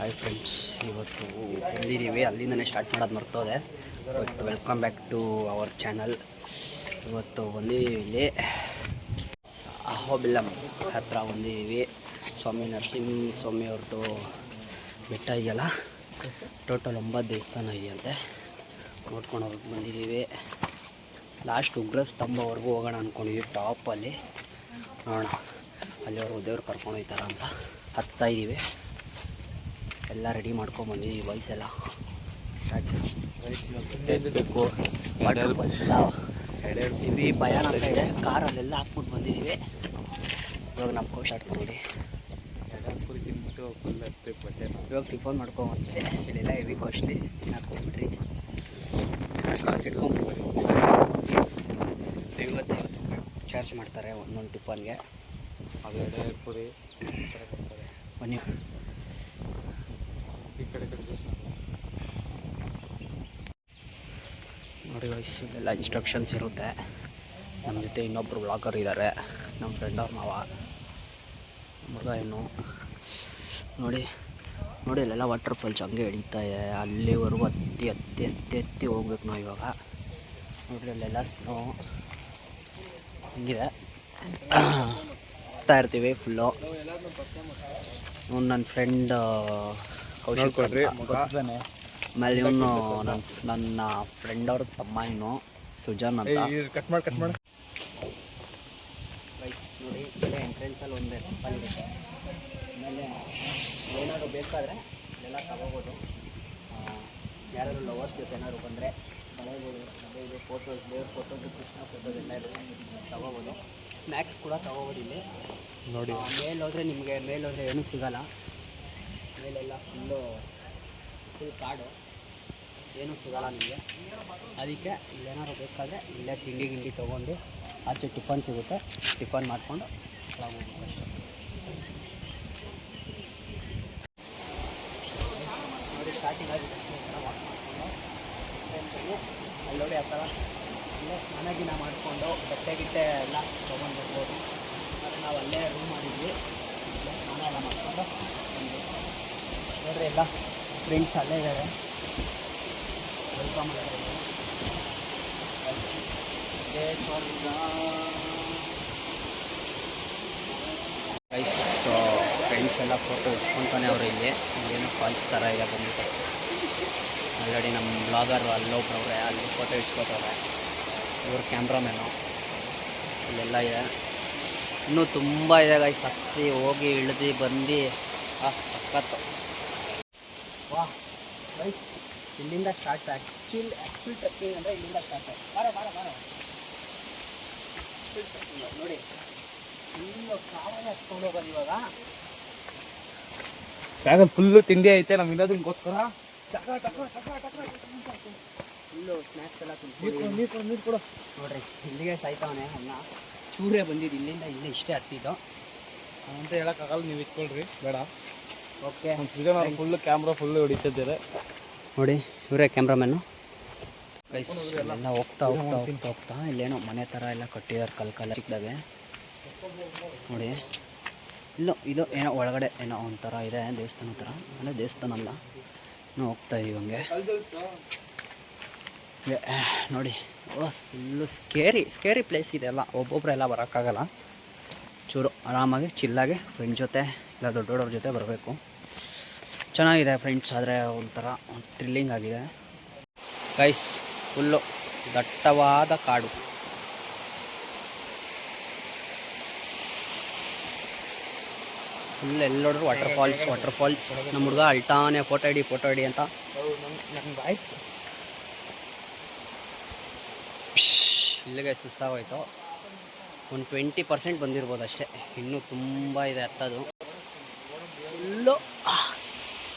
Hi friends, ಇವತ್ತು ಬಂದಿದ್ದೀವಿ. ಅಲ್ಲಿಂದನೇ ಸ್ಟಾರ್ಟ್ ಮಾಡೋದು ಮರ್ತೋದೆ. But welcome back to our channel. ಇವತ್ತು ಬಂದಿದ್ದೀವಿ ಇಲ್ಲಿ ಅಹೋಬಿಲಂ ಹತ್ರ ಬಂದಿದ್ದೀವಿ. ಸ್ವಾಮಿ ನರಸಿಂಹ ಸ್ವಾಮಿ ಅವ್ರದ್ದು ಬೆಟ್ಟ ಇದೆಯಲ್ಲ, ಟೋಟಲ್ 9 ದೇವಸ್ಥಾನ ಇದೆಯಂತೆ. ನೋಡ್ಕೊಂಡು ಹೋಗಿ ಬಂದಿದ್ದೀವಿ. ಲಾಸ್ಟ್ ಉಗ್ರ ಸ್ತಂಭವರೆಗೂ ಹೋಗೋಣ ಅಂದ್ಕೊಂಡಿದ್ದೀವಿ. ಟಾಪಲ್ಲಿ ನೋಡೋಣ, ಅಲ್ಲಿವರೆಗೂ ದೇವ್ರು ಕರ್ಕೊಂಡು ಹೋಗ್ತಾರ ಅಂತ ಹತ್ತಾ ಇದ್ದೀವಿ. ಎಲ್ಲ ರೆಡಿ ಮಾಡ್ಕೊಂಬಂದಿದ್ದೀವಿ. ವಯಸ್ಸೆಲ್ಲ ಸ್ಟಾರ್ಟ್ ಬೇಕು. ವಾಟರ್ ಫಾಲ್ಸ್ ಎಲ್ಲ ಇವಿ ಭಯಾನಕ ಇದೆ. ಕಾರಲ್ಲೆಲ್ಲ ಹಾಕ್ಬಿಟ್ಟು ಬಂದಿದ್ದೀವಿ. ಇವಾಗ ನಮ್ಮ ಕೋಶ ಆಡ್ಕೊಂಡು ಇವಾಗ ಟಿಫನ್ ಮಾಡ್ಕೊಂಬಂದಿದೆ. ಇಲ್ಲೆಲ್ಲ ಹೆವಿ ಕಾಸ್ಟ್ಲಿ ಹಾಕ್ಕೊಂಡ್ಬಿಟ್ರಿ. ಇಟ್ಕೊಂಡ್ಬಿಡ್ರಿ. 50 ಚಾರ್ಜ್ ಮಾಡ್ತಾರೆ ಒಂದೊಂದು ಟಿಫನ್ಗೆ. ಅವೆರಡು ಪುರಿ ಬನ್ನಿ. ಈ ಕಡೆ ನೋಡಿ ವಯಸ್ಸಲ್ಲೆಲ್ಲ ಇನ್ಸ್ಟ್ರಕ್ಷನ್ಸ್ ಇರುತ್ತೆ. ನಮ್ಮ ಜೊತೆ ಇನ್ನೊಬ್ಬರು ವ್ಲಾಗರ್ ಇದ್ದಾರೆ, ನಮ್ಮ ಫ್ರೆಂಡ್ ಅವ್ರ ಮಾವ ಮಗ. ಏನು ನೋಡಿ ನೋಡಿ ಅಲ್ಲೆಲ್ಲ ವಾಟರ್ ಫಾಲ್ಸ್ ಹಂಗೆ ಹಿಡಿತಾ ಇದೆ. ಅಲ್ಲಿವರೆಗೂ ಹತ್ತಿ ಹೋಗ್ಬೇಕು ನಾವು ಇವಾಗ. ನೋಡ್ರಿ ಅಲ್ಲೆಲ್ಲ ಸ್ನೋ ಹಿಂಗಿದೆ. ಹೋಗ್ತಾ ಇರ್ತೀವಿ ಫುಲ್ಲು. ನನ್ನ ಫ್ರೆಂಡ್ ಕೌಶಿಕ್ ಆಮೇಲೆ ಇವನು ನನ್ನ ಫ್ರೆಂಡ್ ಅವ್ರ ತಮ್ಮ, ಇನ್ನು ಸುಜಾನ್ ಅಂತ. ಕಟ್ ಮಾಡಿ ನೋಡಿ ಇಲ್ಲೇ ಎಂಟ್ರೆನ್ಸಲ್ಲಿ ಒಂದು ಟೆಂಪಲ್ ಇರುತ್ತೆ. ಆಮೇಲೆ ಏನಾದರೂ ಬೇಕಾದರೆ ಇಲ್ಲೆಲ್ಲ ತಗೋಬೋದು. ಯಾರಾದರೂ ಲವರ್ಸ್ ಜೊತೆ ಏನಾದ್ರು ಬಂದರೆ ತಗೋಬೋದು. ಅದೇ ಇದು ಫೋಟೋಸ್, ದೇವ್ರ ಫೋಟೋಸ್, ಕೃಷ್ಣ ಫೋಟೋಸ್ ಎಲ್ಲ ಇರುತ್ತೆ, ತಗೋಬೋದು. ಸ್ನ್ಯಾಕ್ಸ್ ಕೂಡ ತಗೋಬೋದು ಇಲ್ಲಿ. ನೋಡಿ ಮೇಲೋದ್ರೆ ನಿಮಗೆ ಮೇಲೋದ್ರೆ ಏನೂ ಸಿಗೋಲ್ಲ. ಮೇಲೆಲ್ಲ ಫುಲ್ ಕಾಡು, ಏನೂ ಸಿಗೋಲ್ಲ ನಿಮಗೆ. ಅದಕ್ಕೆ ಇಲ್ಲೇನಾದ್ರು ಬೇಕಾದರೆ ಇಲ್ಲೇ ತಿಂಡಿ ತೊಗೊಂಡು ಆಚೆ ಟಿಫನ್ ಸಿಗುತ್ತೆ, ಟಿಫನ್ ಮಾಡಿಕೊಂಡು ಹೋಗ್ಬೇಕು ಅಷ್ಟೇ. ನೋಡಿ ಸ್ಟಾರ್ಟಿಂಗ್ ಆಗಿದೆ ವಾಕ್ ಮಾಡಿಕೊಂಡು ಅಲ್ಲಿ ನೋಡಿ ಆ ಥರ ಇಲ್ಲೇ ಸ್ನಾನ ಮಾಡಿಕೊಂಡು ಬಟ್ಟೆ ಎಲ್ಲ ತೊಗೊಂಡಿರ್ಬೋದು. ಆದರೆ ನಾವು ಅಲ್ಲೇ ರೂಮ್ ಮಾಡಿದ್ವಿ. ಸ್ನಾನ ಎಲ್ಲ ಮಾಡಿಕೊಂಡು ನೋಡ್ರಿ ಎಲ್ಲ ಫ್ರೆಂಡ್ಸ್ ಅಲ್ಲೇ ಇದ್ದಾರೆ. ವೆಲ್ಕಮ್ ಫ್ರೆಂಡ್ಸ್ ಎಲ್ಲ ಫೋಟೋ ಇಟ್ಕೊತಾನೆ ಅವರು. ಇಲ್ಲಿ ಏನೋ ಫಾಲ್ಸ್ ಥರ ಇದೆ ಬಂದ್ಬಿಟ್ಟು. ಆಲ್ರೆಡಿ ನಮ್ಮ ಬ್ಲಾಗರ್ ಅಲ್ಲೊಬ್ರವ್ರೆ, ಅಲ್ಲಿ ಫೋಟೋ ಇಟ್ಕೋತವ್ರೆ. ಇವರು ಕ್ಯಾಮ್ರಾಮ್ಯಾನು. ಇಲ್ಲೆಲ್ಲ ಇದೆ, ಇನ್ನೂ ತುಂಬ ಇದೆ ಗೈಸ್. ಹತ್ತಿ ಹೋಗಿ ಇಳಿದು ಬಂದು ಸಖತ್ತು. ವಾ ಗೈಸ್, ಇಲ್ಲಿಂದ ಸ್ಟಾರ್ಟ್. ಆ್ಯಕ್ಚುಲ್ ಟ್ರೆಕ್ಕಿಂಗ್ ಅಂದರೆ ಇಲ್ಲಿಂದ ಸ್ಟಾರ್ಟ್. ಬಾರೋ ಟ್ರೆಕ್ಕಿಂಗ್ ನೋಡಿ. ಫುಲ್ಲು ಕಾವಲೆ ಹತ್ಕೊಂಡು ಹೋಗೋದು ಇವಾಗ. ಬ್ಯಾಗಲ್ಲಿ ಫುಲ್ಲು ತಿಂಡಿ ಐತೆ ನಮ್ಮ ಇನ್ನೋದಕ್ಕೋಸ್ಕರ. ಫುಲ್ಲು ಸ್ನ್ಯಾಕ್ಸ್ ಎಲ್ಲ ನೀರು ಕೊಡು. ನೋಡ್ರಿ ಇಲ್ಲಿಗೆ ಸಾಯ್ತವನೆ ಅನ್ನ. ಚೂರೇ ಬಂದಿದ್ದು ಇಲ್ಲಿಂದ ಇಲ್ಲೇ ಇಷ್ಟೇ ಹತ್ತಿದ್ದು ಅಂತ ಹೇಳೋಕ್ಕಾಗಲ್ಲ, ನೀವು ಇಟ್ಕೊಳ್ರಿ ಬೇಡ. ಓಕೆ, ಫುಲ್ಲು ಕ್ಯಾಮ್ರಾ ಫುಲ್ಲು ಹೊಡಿತಿದ್ದಾರೆ ನೋಡಿ. ಇವರೇ ಕ್ಯಾಮ್ರಾಮ್ಯಾನು. ಎಲ್ಲ ಹೋಗ್ತಾ ಇಲ್ಲೇನೋ ಮನೆ ಥರ ಎಲ್ಲ ಕಟ್ಟಿದ್ದಾರೆ, ಕಲ್ಲು ಚಿಕ್ಕದಾಗೆ ನೋಡಿ. ಇಲ್ಲೋ ಇದು ಏನೋ ಒಳಗಡೆ ಏನೋ ಒಂಥರ ಇದೆ, ದೇವಸ್ಥಾನ ಥರ. ಅಂದರೆ ದೇವಸ್ಥಾನ ಅಲ್ಲ, ಇನ್ನೂ ಹೋಗ್ತಾ ಇದೀವಿ ಹಂಗೆ ನೋಡಿ. ಫುಲ್ಲು ಸ್ಕೇರಿ ಪ್ಲೇಸ್ ಇದೆಲ್ಲ. ಒಬ್ಬೊಬ್ಬರೆಲ್ಲ ಬರೋಕ್ಕಾಗಲ್ಲ. ಚೂರು ಆರಾಮಾಗಿ ಚಿಲ್ಲಾಗಿ ಫ್ರೆಂಡ್ ಜೊತೆ ಇಲ್ಲ ದೊಡ್ಡವ್ರ ಜೊತೆ ಬರಬೇಕು. ಚೆನ್ನಾಗಿದೆ ಫ್ರೆಂಡ್ಸ್, ಆದರೆ ಒಂಥರ ಥ್ರಿಲ್ಲಿಂಗ್ ಆಗಿದೆ ಗೈಸ್. ಫುಲ್ಲು ದಟ್ಟವಾದ ಕಾಡು. ಫುಲ್ ಎಲ್ಲೋಡ್ರು ವಾಟರ್ ಫಾಲ್ಸ್. ನಮ್ಮ ಹುಡುಗ ಅಳ್ತಾನೆ ಫೋಟೋ ಹಿಡಿ ಅಂತ. ಇಲ್ಲಿಗೆ ಸುಸ್ತಾಗೋಯ್ತು. ಒಂದು 20% ಬಂದಿರ್ಬೋದು ಅಷ್ಟೇ, ಇನ್ನೂ ತುಂಬ ಇದೆ ಹತ್ತದು. ಫುಲ್ಲು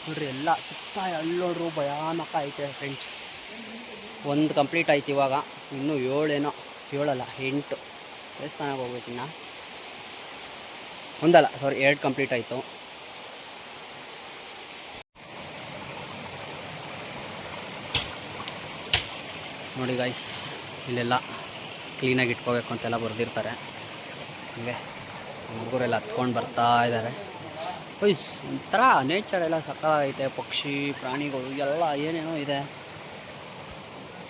ನೋಡ್ರಿ ಎಲ್ಲ ಸುತ್ತ ಎಲ್ಲೋಡ್ರು ಭಯಾನಕ ಐತೆ ಫ್ರೆಂಡ್ಸ್. ಒಂದು ಕಂಪ್ಲೀಟ್ ಆಯ್ತು ಇವಾಗ. ಇನ್ನೂ 8 ದೇವಸ್ಥಾನಕ್ಕೆ ಹೋಗ್ಬೇಕು. ಇನ್ನು 2 ಕಂಪ್ಲೀಟ್ ಆಯಿತು. ನೋಡಿ ಗೈಸ್, ಇಲ್ಲೆಲ್ಲ ಕ್ಲೀನಾಗಿ ಇಟ್ಕೋಬೇಕು ಅಂತೆಲ್ಲ ಬರೆದಿರ್ತಾರೆ. ಹಂಗೆ ಹುಡುಗರೆಲ್ಲ ಹತ್ಕೊಂಡು ಬರ್ತಾ ಇದ್ದಾರೆ. ಗೈಸ್ ಒಂಥರ ನೇಚರ್ ಎಲ್ಲ ಸಕ್ಕತ್ತಾಗೈತೆ, ಪಕ್ಷಿ ಪ್ರಾಣಿಗಳು ಎಲ್ಲ ಏನೇನೋ ಇದೆ,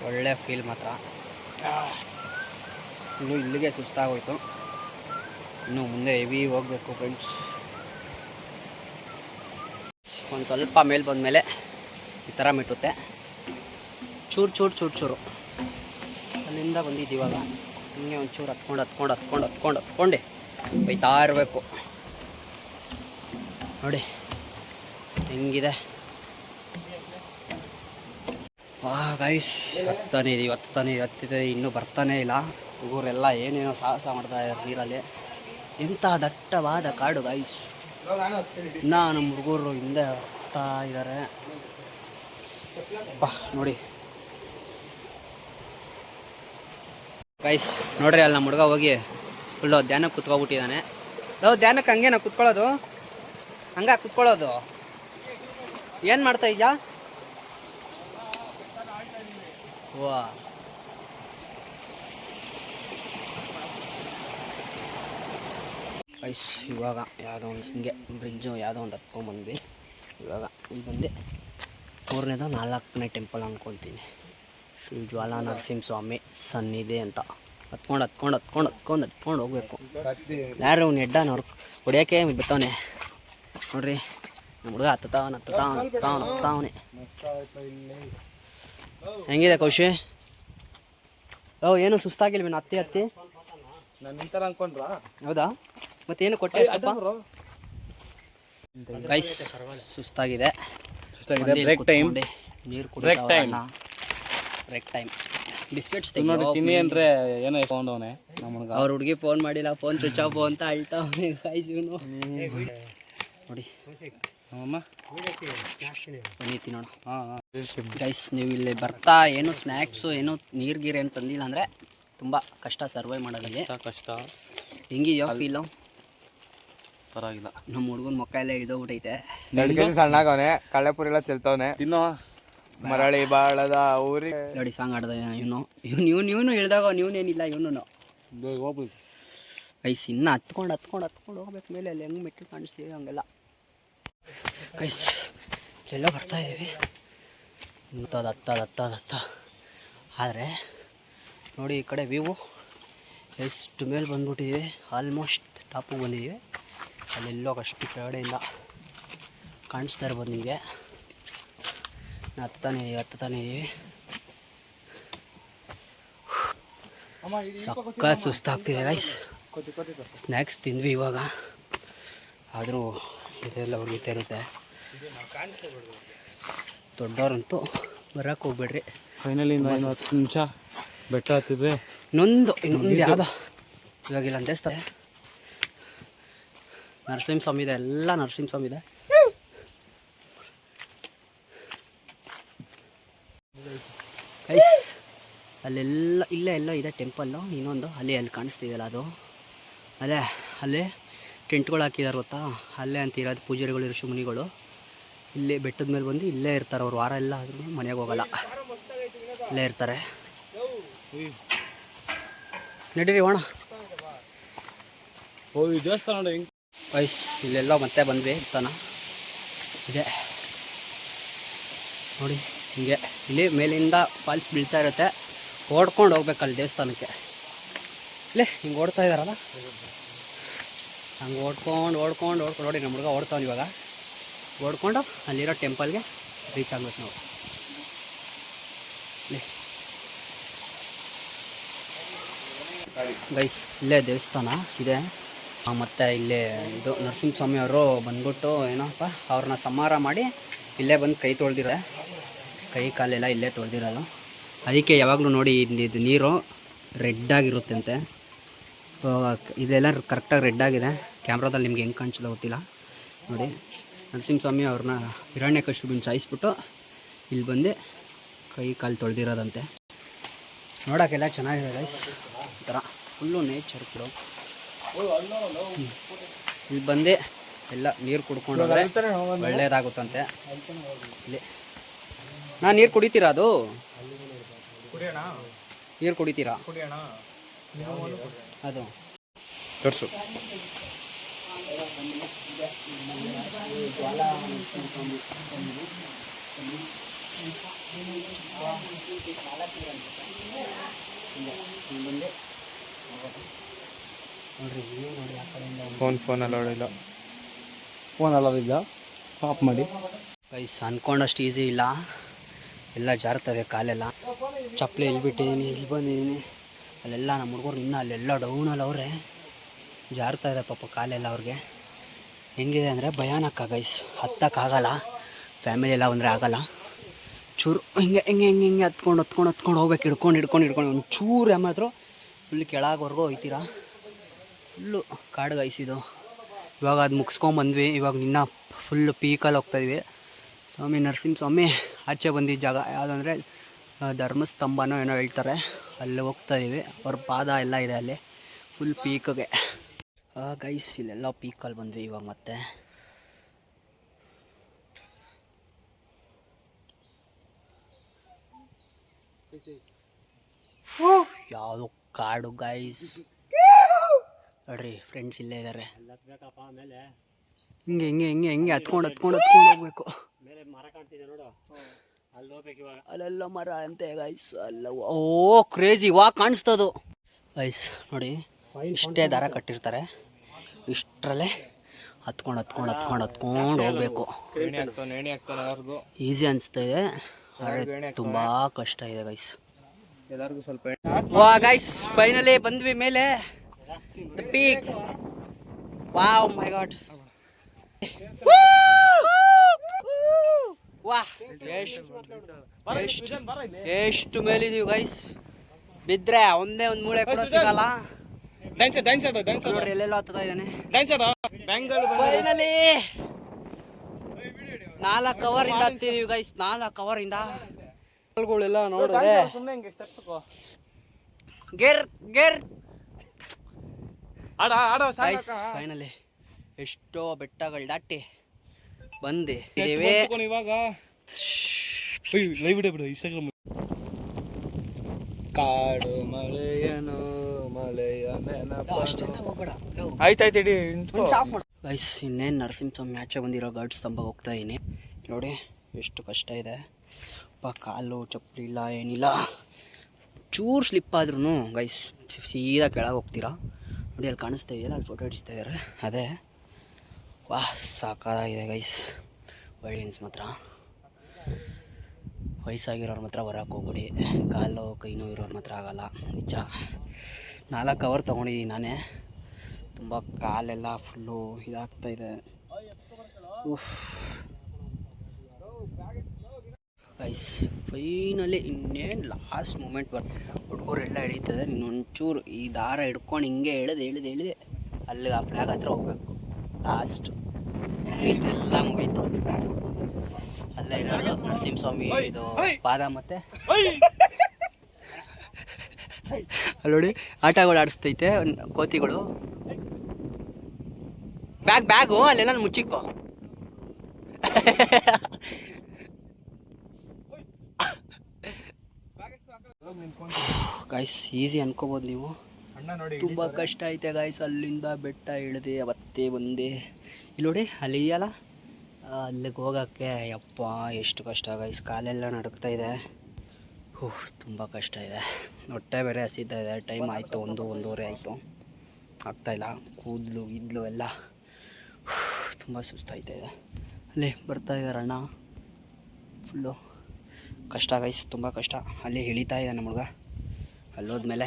ಒಳ್ಳೆ ಫೀಲ್ ಮಾತ್ರ. ಇಲ್ಲಿಗೆ ಸುಸ್ತಾಗೋಯ್ತು, ಇನ್ನು ಮುಂದೆ ಹೆವಿ ಹೋಗ್ಬೇಕು ಫ್ರೆಂಡ್ಸ್. ಒಂದು ಸ್ವಲ್ಪ ಮೇಲೆ ಬಂದಮೇಲೆ ಈ ಥರ ಮೆಟ್ಟುತ್ತೆ, ಚೂರು ಅಲ್ಲಿಂದ ಬಂದಿದ್ದು. ಇವಾಗ ಹಿಂಗೆ ಒಂಚೂರು ಹತ್ಕೊಂಡು ಬೈತಾ ಇರಬೇಕು. ನೋಡಿ ಹೆಂಗಿದೆ. ಗೈಸ್ ಹತ್ತಿದೆ, ಇನ್ನೂ ಬರ್ತಾನೆ ಇಲ್ಲ. ಹುಡುಗರೆಲ್ಲ ಏನೇನೋ ಸಾಹಸ ಮಾಡ್ತಾ ಇದ್ದಾರೆ ನೀರಲ್ಲಿ. ಎಂಥ ದಟ್ಟವಾದ ಕಾಡು ಗೈಸ್. ಇನ್ನು ನಮ್ಮ ಹುಡುಗರು ಹಿಂದೆ ಹೋಗ್ತಾ ಇದ್ದಾರೆ. ನೋಡಿ ಗೈಸ್, ನೋಡ್ರಿ ಅಲ್ಲಿ ನಮ್ಮ ಹುಡುಗ ಹೋಗಿ ಫುಲ್ಲು ಧ್ಯಾನಕ್ಕೆ ಕುತ್ಕೊಬಿಟ್ಟಿದ್ದಾನೆ. ಧ್ಯಾನಕ್ಕೆ ಹಂಗೇನ ಕುತ್ಕೊಳ್ಳೋದು, ಕುತ್ಕೊಳ್ಳೋದು ಏನು ಮಾಡ್ತಾ ಇದೆಯಾ? ವಾ ಗೈಸ್, ಇವಾಗ ಯಾವುದೋ ಒಂದು ಹಿಂಗೆ ಬ್ರಿಡ್ಜು ಯಾವುದೋ ಒಂದು ಹತ್ಕೊಂಡ್ಬಂದ್ವಿ. ಇವಾಗ ಇಲ್ಲಿ ಬಂದು 3ನೇದು 4ನೇ ಟೆಂಪಲ್ ಅಂದ್ಕೊತೀನಿ, ಶ್ರೀ ಜ್ವಾಲಾ ನರಸಿಂಹಸ್ವಾಮಿ ಸನ್ನಿಧಿ ಅಂತ. ಹತ್ಕೊಂಡು ಹೋಗ್ಬೇಕು. ಯಾರು ಅವ್ನು ಹೆಡ್ಡನವ್ರು ಹೊಡಿಯೋಕೆ ಬತ್ತವನೆ ನೋಡ್ರಿ. ನಮ್ಮ ಹುಡುಗ ಹತ್ತಾವನೆ. ಹೆಂಗಿದೆ ಕೌಶಿ? ಏನು ಸುಸ್ತಾಗಿಲ್ವೇನು? ಹತ್ತಿ ಹೌದಾ? ಮತ್ತೇನು ಕೊಟ್ಟೆ? ಗೈಸ್ ಸುಸ್ತಾಗಿದೆ. ನೀರು ಕುಡಿಯೋಣ. Break time. ಬಿಸ್ಕೆಟ್ಸ್ ತಿನ್ನಿ ಅಂದರೆ ಏನೋ ಇಸ್ಕೊಂಡವನೆ ಅವ್ರ ಹುಡುಗಿ ಫೋನ್ ಮಾಡಿಲ್ಲ, ಫೋನ್ ಸ್ವಿಚ್ ಆಫ್ ಅಂತ ಅಳ್ತಾವನೆ ಗೈಸ್. ಇವನು ನೋಡಿ ಬನ್ನಿ ನೋಡ ಗೈಸ್. ನೀವು ಇಲ್ಲಿ ಬರ್ತಾ ಏನು ಸ್ನ್ಯಾಕ್ಸು ಏನು ನೀರು ಏನು ತಂದಿಲ್ಲ ಅಂದರೆ ತುಂಬ ಕಷ್ಟ ಸರ್ವೈವ್ ಮಾಡೋದಲ್ಲಿ. ಕಷ್ಟ ಹೆಂಗಿದೆಯೋ ಫೀಲು? ಪರವಾಗಿಲ್ಲ. ನಮ್ಮ ಹುಡುಗನ ಮೊಕ್ಕ ಎಲ್ಲ ಇಳಿದೋಗ್ಬಿಟ್ಟೈತೆ. ಸಣ್ಣಗವನೆ, ಕಳ್ಳೆಪುರಿ ಎಲ್ಲ ಚೆಲ್ತವನೆ. ತಿನ್ನೋ ಮರಳಿ ಬಾಳದ ಊರಿ ನೋಡಿ ಸಾಂಗ್ ಆಡ್ದ ಇವನು ಇಳ್ದಾಗ ನೀವನೇನಿಲ್ಲ ಇವನು ಗೈಸ್. ಇನ್ನು ಹತ್ಕೊಂಡು ಹೋಗ್ಬೇಕು ಮೇಲೆ. ಅಲ್ಲಿ ಹೆಂಗೆ ಮೆಟ್ಲು ಕಾಣಿಸ್ತೀವಿ ಹಂಗೆಲ್ಲ ಗೈಸ್. ಇಲ್ಲೆಲ್ಲ ಬರ್ತಾ ಇದ್ದೀವಿ. ಹತ್ತ ಆದರೆ ನೋಡಿ ಈ ಕಡೆ ವ್ಯೂ ಎಷ್ಟು ಮೇಲೆ ಬಂದ್ಬಿಟ್ಟಿದ್ದೀವಿ. ಆಲ್ಮೋಸ್ಟ್ ಟಾಪಿಗೆ ಬಂದಿದ್ದೀವಿ. ಅಲ್ಲೆಲ್ಲೋ ಅಷ್ಟು ಕೆಳಗಡೆಯಿಂದ ಕಾಣಿಸ್ತಾ ಇರ್ಬೋದು ನಿಮಗೆ. ಹತ್ತಾನೆ ಇದೀವಿ. ಸಕ್ಕ ಸುಸ್ತಾಗ್ತಿದೆ ಗೈಸ್. ಸ್ನ್ಯಾಕ್ಸ್ ತಿಂದ್ವಿ ಇವಾಗ, ಆದರೂ ಇದೆಲ್ಲ ಉಳಿತಾ ಇರುತ್ತೆ. ದೊಡ್ಡವ್ರಂತೂ ಬರೋಕ್ಕೆ ಹೋಗ್ಬೇಡ್ರಿ. ಫೈನಲಿ 10 ನಿಮಿಷ ಬೆಟ್ಟ ಹತ್ತಿದ್ರೆ ಇನ್ನೊಂದು ಯಾವುದೋ ಇವಾಗಿಲ್ಲ ದೇವಸ್ಥಾನ ನರಸಿಂಹಸ್ವಾಮಿ ಇದೆ. ಎಲ್ಲ ನರಸಿಂಹಸ್ವಾಮಿ ಇದೆ. ಗೈಸ್ ಅಲ್ಲೆಲ್ಲ ಇಲ್ಲೇ ಇದೆ ಟೆಂಪಲ್ಲು. ಇನ್ನೊಂದು ಅಲ್ಲಿ ಕಾಣಿಸ್ತಿದೆಯಲ್ಲ ಅದು ಅಲ್ಲೇ ಟೆಂಟ್ಗಳು ಹಾಕಿದ್ದಾರೆ ಗೊತ್ತಾ? ಅಲ್ಲೇ ಅಂತಿರೋದು ಪೂಜಾರಿಗಳು, ಋಷಿ ಮುನಿಗಳು. ಇಲ್ಲೇ ಬೆಟ್ಟದ ಮೇಲೆ ಬಂದು ಇಲ್ಲೇ ಇರ್ತಾರೆ. ಅವ್ರು ವಾರ ಎಲ್ಲ ಆದ್ರೂ ಮನೆಗೆ ಹೋಗಲ್ಲ, ಇಲ್ಲೇ ಇರ್ತಾರೆ. ನಡೀರಿ ಹೋಣ. ದೇವಸ್ಥಾನ ನೋಡಿ ಗೈಸ್. ಇಲ್ಲೆಲ್ಲ ಮತ್ತೆ ಬಂದ್ವಿ ದೇವಸ್ಥಾನ ಇದೆ ನೋಡಿ. ಹಿಂಗೆ ಇಲ್ಲಿ ಮೇಲಿಂದ ಫಾಲ್ಸ್ ಬೀಳ್ತಾ ಇರುತ್ತೆ. ಓಡ್ಕೊಂಡು ಹೋಗ್ಬೇಕಲ್ಲಿ ದೇವಸ್ಥಾನಕ್ಕೆ. ಇಲ್ಲೇ ಹಿಂಗೆ ಓಡ್ತಾ ಇದ್ದಾರಲ್ಲ, ಹಂಗೆ ಓಡ್ಕೊಂಡು ನೋಡಿ. ನಮ್ಮ ಹುಡುಗ ಓಡ್ತಾವನು ಇವಾಗ. ಓಡ್ಕೊಂಡು ಅಲ್ಲಿರೋ ಟೆಂಪಲ್ಗೆ ರೀಚ್ ಆಗ್ಬೇಕು ನಾವು. ಗೈಸ್ ಇಲ್ಲೇ ದೇವಸ್ಥಾನ ಇದೆ. ಮತ್ತು ಇಲ್ಲೇ ಇದು ನರಸಿಂಹಸ್ವಾಮಿ ಅವರು ಬಂದ್ಬಿಟ್ಟು ಏನಪ್ಪ ಅವ್ರನ್ನ ಸಂಹಾರ ಮಾಡಿ ಇಲ್ಲೇ ಬಂದು ಕೈ ತೊಳೆದಿರೋ, ಕೈ ಕಾಲೆಲ್ಲ ಇಲ್ಲೇ ತೊಳೆದಿರೋದು. ಅದಕ್ಕೆ ಯಾವಾಗಲೂ ನೋಡಿ ಇದು ನೀರು ರೆಡ್ಡಾಗಿರುತ್ತಂತೆ. ಇದೆಲ್ಲ ಕರೆಕ್ಟಾಗಿ ರೆಡ್ಡಾಗಿದೆ. ಕ್ಯಾಮ್ರಾದಲ್ಲಿ ನಿಮ್ಗೆ ಹೆಂಗೆ ಕಾಣಿಸೋದು ಗೊತ್ತಿಲ್ಲ ನೋಡಿ. ನರಸಿಂಹಸ್ವಾಮಿ ಅವ್ರನ್ನ ಹಿರಣ್ಯಕಶಿಪುನ ಸಾಯಿಸ್ಬಿಟ್ಟು ಇಲ್ಲಿ ಬಂದು ಕೈ ಕಾಲು ತೊಳೆದಿರೋದಂತೆ. ನೋಡೋಕ್ಕೆಲ್ಲ ಚೆನ್ನಾಗಿದೆ ಗೈಸ್. ಈ ಥರ ಫುಲ್ಲು ನೇಚರ್ ಕೂಡ. ಇಲ್ಲಿ ಬಂದು ಎಲ್ಲ ನೀರು ಕುಡ್ಕೊಂಡು ಒಳ್ಳೆಯದಾಗುತ್ತಂತೆ. ಇಲ್ಲಿ ನೀರು ಕುಡಿತೀರಾ? ಅದು ನೀರು ಕುಡಿತೀರಾ? ಅದು ತೋರಿಸು. ಮತ್ತೆ ಜ್ವಾಲ ಮುಂದೆ ನೋಡ್ರಿ ವ್ಯೂ ನೋಡಿ ಆ ಕಡೆಯಿಂದ ಫೋನಲ್ಲಿ ನೋಡಿಲ್ಲ. ಫೋನಲ್ಲಿದ್ದ ಆಫ್ ಮಾಡಿ. ಗೈಸ್ ಅಂದ್ಕೊಂಡಷ್ಟು ಈಸಿ ಇಲ್ಲ, ಎಲ್ಲ ಜಾರ್ತದೆ ಕಾಲೆಲ್ಲ. ಚಪ್ಪಲಿ ಇಲ್ಲಿ ಬಿಟ್ಟಿದ್ದೀನಿ, ಇಲ್ಲಿ ಬಂದಿದ್ದೀನಿ. ಅಲ್ಲೆಲ್ಲ ನಮ್ಮ ಹುಡುಗರು ಇನ್ನೂ ಅಲ್ಲೆಲ್ಲ ಡೌನಲ್ಲಿ ಅವರೇ, ಜಾರ್ತಾ ಇದೆ ಪಾಪ ಕಾಲೆಲ್ಲ ಅವ್ರಿಗೆ. ಹೆಂಗಿದೆ ಅಂದರೆ ಭಯಾನಕ ಗೈಸ್, ಹತ್ತಕ್ಕಾಗಲ್ಲ. ಫ್ಯಾಮಿಲಿ ಎಲ್ಲ ಬಂದರೆ ಆಗಲ್ಲ. ಚೂರು ಹಿಂಗೆ ಹಿಂಗೆ ಹಿಂಗೆ ಹಿಂಗೆ ಹತ್ಕೊಂಡು ಹೋಗ್ಬೇಕು, ಹಿಡ್ಕೊಂಡು ಒಂಚೂರು ಮಾತ್ರ ಫುಲ್ ಕೆಳಗವರೆಗೂ ಹೋಯ್ತೀರಾ. ಫುಲ್ಲು ಕಾಡು ಗೈಸ್ ಇದು. ಇವಾಗ ಅದು ಮುಗಿಸ್ಕೊಂಬಂದ್ವಿ, ಇವಾಗ ಇನ್ನೂ ಫುಲ್ಲು ಪೀಕಲ್ಲಿ ಹೋಗ್ತಾಯಿದ್ವಿ. ಸ್ವಾಮಿ ನರಸಿಂಹಸ್ವಾಮಿ ಆಚೆ ಬಂದಿದ್ದ ಜಾಗ ಯಾವುದಂದರೆ ಧರ್ಮಸ್ತಂಭನೋ ಏನೋ ಹೇಳ್ತಾರೆ, ಅಲ್ಲಿ ಹೋಗ್ತಾಯಿದ್ದೀವಿ. ಅವ್ರ ಪಾದ ಎಲ್ಲ ಇದೆ ಅಲ್ಲಿ ಫುಲ್ ಪೀಕ್ಗೆ. ಗೈಸ್ ಇಲ್ಲೆಲ್ಲ ಪೀಕಲ್ಲಿ ಬಂದ್ವಿ ಇವಾಗ ಮತ್ತೆ. ಯಾವುದು ಕಾಡು ಗೈಸ್ ನೋಡ್ರಿ, ಫ್ರೆಂಡ್ಸ್ ಇಲ್ಲೇ ಇದ್ದಾರೆ. ಹಿಂಗೆ ಹಿಂಗೆ ಹಿಂಗೆ ಹಿಂಗೆ ಹತ್ಕೊಂಡು ಹೋಗ್ಬೇಕು. ಅಲ್ಲೆಲ್ಲ ಮರ ಅಂತೆ ಗೈಸ್, ಅಲ್ಲ ಓ ಕ್ರೇಜಿ ವಾ ಕಾಣಿಸ್ತದು ಗೈಸ್. ನೋಡಿ ಇಷ್ಟೇ ದಾರ ಕಟ್ಟಿರ್ತಾರೆ, ಇಷ್ಟರಲ್ಲೇ ಹತ್ಕೊಂಡು ಹೋಗ್ಬೇಕು. ಈಸಿ ಅನಿಸ್ತಾ ಇದೆ, ತುಂಬ ಕಷ್ಟ ಇದೆ ಗೈಸ್. ಎಲ್ಲರಿಗೂ ಸ್ವಲ್ಪ ವಾ ಗೈಸ್ ಫೈನಲಿ ಬಂದ್ವಿ ಮೇಲೆ the peak. Wow my god, ವಾಹ್ ಎಷ್ಟು ಮೇಲಿದೀವಿ ಗೈಸ್. ಬಿದ್ರೆ ಒಂದೇ ಒಂದು ಮೂಳೆ ಕೂಡ ಸಿಗಲ್ಲ. ನೋಡ್ರಿ ಎಲ್ಲೆಲ್ಲ ಹತ್ತದ ಇದ್ದಾನೆ. ಫೈನಲಿ 4 ಅವರಿಂದ ಹತ್ತಿದೀವಿ ಗೈಸ್, 4 ಅವರಿಂದ. ಗಳೆಲ್ಲ ನೋಡಿದ್ರೆ ಫೈನಲಿ ಎಷ್ಟೋ ಬೆಟ್ಟಗಳು ದಾಟಿ ಬಂದಿದ್ದೀವಿ. ಇವಾಗ ಲೈವ್ ಬಿಡು ಇನ್ಸ್ಟಾಗ್ರಾಮ್. ಕಾಡು ಮಳೆಯನು ಮಳೆಯ ಆಯ್ತಾಯ್ತು ಇಡಿ ಗೈಸ್. ಇನ್ನೇನು ನರಸಿಂಹಸ್ವಾಮಿ ಆಚೆ ಬಂದಿರೋ ಗಾರ್ಡ್ ಸ್ತಂಭ ಹೋಗ್ತಾ ಇದೀನಿ. ನೋಡಿ ಎಷ್ಟು ಕಷ್ಟ ಇದೆ ಕಾಲು ಚಪ್ಪಲಿ ಇಲ್ಲ ಏನಿಲ್ಲ. ಚೂರು ಸ್ಲಿಪ್ ಆದ್ರೂ ಗೈಸ್ ಸೀದಾ ಕೆಳಗೆ ಹೋಗ್ತೀರಾ. ನೋಡಿ ಅಲ್ಲಿ ಕಾಣಿಸ್ತಾ ಇದೆಯಲ್ಲ, ಅಲ್ಲಿ ಫೋಟೋ ಹಿಡಿಸ್ತಾ ಇದ್ದಾರೆ, ಅದೇ ವಾಹ್ ಸಾಕಾಗಿದೆ ಗೈಸ್. ವೈಲ್ಡ್ಸ್ ಮಾತ್ರ ವಯಸ್ಸಾಗಿರೋರು ಮಾತ್ರ ಹೊರಕ್ಕೆ ಹೋಗ್ಬಿಡಿ, ಕಾಲು ಕೈ ನೋವು ಇರೋರು ಮಾತ್ರ ಆಗಲ್ಲ ನಿಜ. 4 ಅವರ್ ತೊಗೊಂಡಿದ್ದೀನಿ ನಾನೇ, ತುಂಬ ಕಾಲೆಲ್ಲ ಫುಲ್ಲು ಇದಾಗ್ತಾಯಿದೆ. ಗೈಸ್ ಫೈನಲಿ ಇನ್ನೇನು ಲಾಸ್ಟ್ ಮೂಮೆಂಟ್ ಹುಡುಗರೆಲ್ಲ ಎಳೀತದೆ. ಇನ್ನೊಂಚೂರು ಈ ದಾರ ಹಿಡ್ಕೊಂಡು ಹಿಂಗೆ ಎಳೆದೆ ಅಲ್ಲಿಗೆ ಆ ಫ್ಲ್ಯಾಗ್ ಹತ್ರ ಹೋಗ್ಬೇಕು. ಲಾಸ್ಟ್ ಎಲ್ಲ ಮುಗೀತು. ಅಲ್ಲೇ ಇರೋದು ನರಸಿಂಹಸ್ವಾಮಿ ಇದು ಪಾದ. ಮತ್ತೆ ಅಲ್ಲಿ ನೋಡಿ ಆಟಗಳು ಆಡಿಸ್ತೈತೆ ಕೋತಿಗಳು. ಬ್ಯಾಗು ಅಲ್ಲೆಲ್ಲ ಮುಚ್ಚಿಕ್ಕೋ. ಗಾಯ್ಸ್ ಈಸಿ ಅನ್ಕೋಬೋದು ನೀವು, ತುಂಬ ಕಷ್ಟ ಐತೆ ಗಾಯ್ಸ್. ಅಲ್ಲಿಂದ ಬೆಟ್ಟ ಇಳಿದೆ ಅವತ್ತೇ ಬಂದೆ. ಇಲ್ಲಿ ನೋಡಿ ಅಲ್ಲಿ ಇದೆಯಲ್ಲ, ಅಲ್ಲಿಗೆ ಹೋಗೋಕ್ಕೆ ಯಪ್ಪ ಎಷ್ಟು ಕಷ್ಟ ಗಾಯ್ಸ್. ಕಾಲೆಲ್ಲ ನಡುಕ್ತಾ ಇದೆ, ತುಂಬ ಕಷ್ಟ ಇದೆ. ಹೊಟ್ಟೆ ಬೇರೆ ಹಸಿತಾ ಇದೆ. ಟೈಮ್ ಆಯಿತು 1-1:30 ಆಯಿತು, ಆಗ್ತಾಯಿಲ್ಲ. ಕೂದಲು ಇದ್ಲು ಎಲ್ಲ ತುಂಬ ಸುಸ್ತಾಯ್ತಾ ಇದೆ. ಅಲ್ಲಿ ಬರ್ತಾ ಇದ್ದಾರೆ ಅಣ್ಣ, ಫುಲ್ಲು ಕಷ್ಟ ಗೈಸ್, ತುಂಬ ಕಷ್ಟ. ಅಲ್ಲಿ ಇಳಿತಾ ಇದೆ ನಮ್ಮ ಹುಡುಗ. ಅಲ್ಲೋದ್ಮೇಲೆ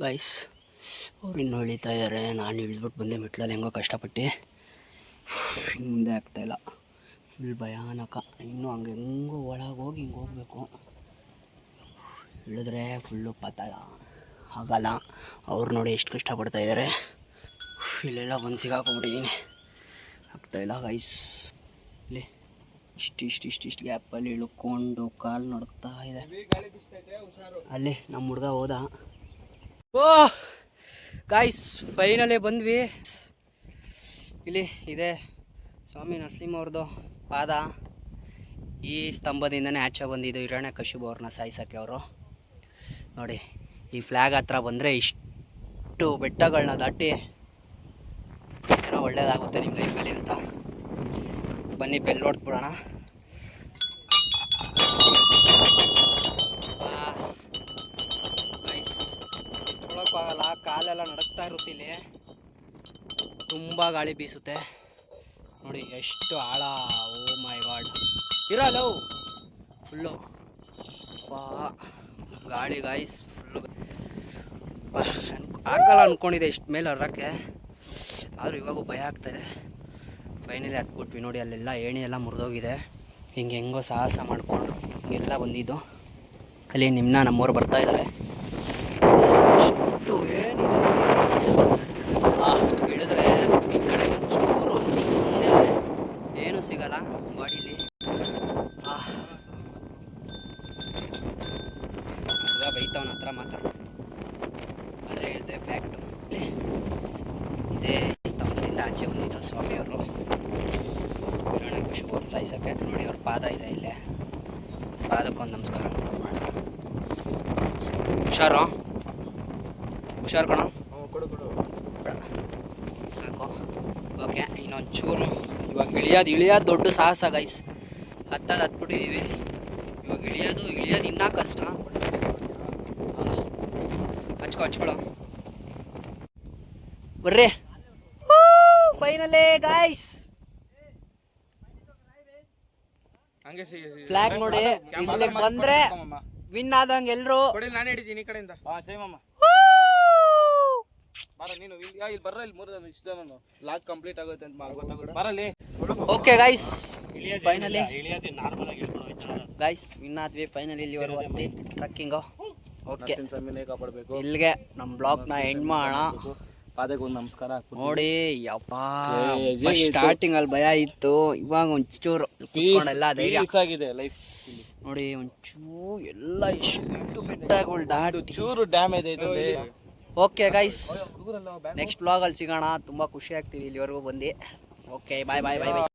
ಗೈಸ್ ಅವ್ರು ಇನ್ನೂ ಇಳಿತಾ ಇದ್ದಾರೆ. ನಾನು ಇಳಿದ್ಬಿಟ್ಟು ಬಂದೆ ಮೆಟ್ಲಲ್ಲಿ ಹೆಂಗೋ ಕಷ್ಟಪಟ್ಟು. ಮುಂದೆ ಆಗ್ತಾಯಿಲ್ಲ, ಫುಲ್ ಭಯಾನಕ. ಇನ್ನೂ ಹಂಗೆ ಹೆಂಗೋ ಒಳಗೆ ಹೋಗಿ ಹಿಂಗೆ ಹೋಗ್ಬೇಕು. ಇಳಿದ್ರೆ ಫುಲ್ಲು ಪಾತಾಳ, ಆಗಲ್ಲ. ಅವ್ರು ನೋಡಿ ಎಷ್ಟು ಕಷ್ಟಪಡ್ತಾ ಇದ್ದಾರೆ. ಇಲ್ಲೆಲ್ಲ ಬಂದು ಸಿಗಾಕೊಂಡ್ಬಿಟ್ಟಿದ್ದೀನಿ, ಆಗ್ತಾಯಿಲ್ಲ ಗೈಸ್. ಇಲ್ಲಿ ಇಷ್ಟು ಗ್ಯಾಪಲ್ಲಿ ಇಳ್ಕೊಂಡು ಕಾಲು ನಡುಕ್ತಾ ಇದೆ. ಅಲ್ಲಿ ನಮ್ಮ ಹುಡುಗ ಹೋದ. ಓ ಗಾಯ್ಸ್ ಫೈನಲಿ ಬಂದ್ವಿ. ಇಲ್ಲಿ ಇದೆ ಸ್ವಾಮಿ ನರಸಿಂಹ ಅವ್ರದ್ದು ಪಾದ. ಈ ಸ್ತಂಭದಿಂದನೇ ಆಚೆ ಬಂದಿದ್ದು ಹಿರಣ್ಯಕಶಿಪು ಅವ್ರನ್ನ ಸಾಯಿಸೋಕ್ಕೆ ಅವರು. ನೋಡಿ ಈ ಫ್ಲ್ಯಾಗ್ ಹತ್ರ ಬಂದರೆ ಇಷ್ಟು ಬೆಟ್ಟಗಳನ್ನ ದಾಟಿ ಏನೋ ಒಳ್ಳೇದಾಗುತ್ತೆ ನಿಮ್ಮ ಲೈಫಲ್ಲಿ ಅಂತ. ಬನ್ನಿ ಬೆಲ್ ಹೊಡ್ಬಿಡೋಣ. ನಿಂತ್ಕೊಳ್ಳೋಕ್ಕಾಗಲ್ಲ, ಕಾಲೆಲ್ಲ ನಡಕ್ತಾ ಇರುತ್ತೆ. ಇಲ್ಲಿ ತುಂಬ ಗಾಳಿ ಬೀಸುತ್ತೆ ನೋಡಿ, ಎಷ್ಟು ಆಳ. ಓ ಮೈ ಗಾಡ್, ಇರಲ್ಲ ಫುಲ್ಲು ಗಾಳಿ ಗಾಯ್ಸ್, ಫುಲ್ಲು ಆಗಲ್ಲ ಅಂದ್ಕೊಂಡಿದ್ದೆ ಇಷ್ಟು ಮೇಲೆ ಹರ್ರಕ್ಕೆ, ಆದರೂ ಇವಾಗೂ ಭಯ ಆಗ್ತಾಯಿದೆ. ಫೈನಲಿ ಹತ್ಬಿಟ್ವಿ ನೋಡಿ. ಅಲ್ಲೆಲ್ಲ ಏಣಿ ಎಲ್ಲ ಮುರಿದೋಗಿದೆ. ಹೆಂಗೋ ಸಾಹಸ ಮಾಡಿಕೊಂಡು ಹಿಂಗೆಲ್ಲ ಬಂದಿದ್ದು. ಅಲ್ಲಿ ನಮ್ಮವ್ರು ಬರ್ತಾ ಇದ್ದಾರೆ. ಹಿಡಿದ್ರೆ ಈ ಕಡೆ ಚೂರು ಮುಂದೆ ಏನೂ ಸಿಗಲ್ಲ ಬಾಡಿಲಿ. ಹುಡುಗ ಬೈತವನ ಹತ್ರ ಮಾತಾಡೋದು, ಆದರೆ ಹೇಳಿದೆ ಫ್ಯಾಕ್ಟು. ಇದೇ ಸ್ತಂಭದಿಂದ ಆಚೆ ಬಂದಿದ್ದ ಸ್ವಾಮಿಯವರು ಕಿರಣಕ್ಕೆ ಶುಭ ಸಾಯಿಸೋಕ್ಕೆ. ನೋಡಿ ಅವ್ರ ಪಾದ ಇದೆ ಇಲ್ಲೇ, ಪಾದಕ್ಕೊಂದು ನಮಸ್ಕಾರ ಮಾಡೋಣ. ಹುಷಾರು ಕಣ, ಸಾಕು. ಓಕೆ, ಇನ್ನೊಂದು ಚೂರು. ಇವಾಗ ಇಳಿಯೋದು ದೊಡ್ಡ ಸಾಹಸ ಗೈಸ್. ಹತ್ಬಿಟ್ಟಿದ್ದೀವಿ. ಇವಾಗ ಇಳಿಯೋದು ಇನ್ನೂ ಕಷ್ಟ. ಹಚ್ಕೊಳ್ಳೋ ಬರ್ರಿ. ಫೈನಲಿ ಗೈಸ್, ಫ್ಲಾಗ್ ನೋಡಿ. ಇಲ್ಲಿಗೆ ಬಂದ್ರೆ ವಿನ್ ಆದಂಗೆ ಎಲ್ರು. ನಾನು ಹಿಡಿದೀನಿ ಈ ಕಡೆಯಿಂದ. ಸೇಮಮ್ಮ ಬರ ನೀನು ಇಲ್ಲಿ ಬರ್ರ. ಇಲ್ಲಿ ಮೂರು ಜನ ಇಷ್ಟ ನಾನು ಲಾಗ್ ಕಂಪ್ಲೀಟ್ ಆಗುತ್ತೆ ಅಂತ ಬರಲಿ. Okay guys, finally guys win ಆದ್ವಿ. ಫೈನಲಿ ಇಲ್ಲಿವರೆಗೂ ಹತ್ತಿ ಟ್ರಕ್ಕಿಂಗು. ಓಕೆ, ಕಾಪಾಡಬೇಕು. ಇಲ್ಲಿಗೆ ನಮ್ಮ ಬ್ಲಾಗ್ನ ಎಂಡ್ ಮಾಡೋಣ. ಪಾದಕ್ಕೆ ಒಂದು ನಮಸ್ಕಾರ ನೋಡಿ. ಯಪ್ಪ, ಸ್ಟಾರ್ಟಿಂಗ್ ಅಲ್ಲಿ ಭಯ ಇತ್ತು, ಇವಾಗ ಒಂಚೂರು ಎಲ್ಲ ಆಗಿದೆ ಲೈಫ್ ನೋಡಿ. ಒಂಚೂರು ಎಲ್ಲ ಎಷ್ಟು ಬೆಟ್ಟಗಳು ದಾಟಿ ಚೂರು ಡ್ಯಾಮೇಜ್ ಐತೆ. ಓಕೆ ಗೈಸ್, ನೆಕ್ಸ್ಟ್ ಬ್ಲಾಗಲ್ಲಿ ಸಿಗೋಣ. ತುಂಬ ಖುಷಿ ಆಗ್ತಿದೆ ಇಲ್ಲಿವರೆಗೂ ಬಂದು. ಓಕೆ, ಬಾಯ್ ಬಾಯ್ ಬಾಯ್ ಬಾಯ್.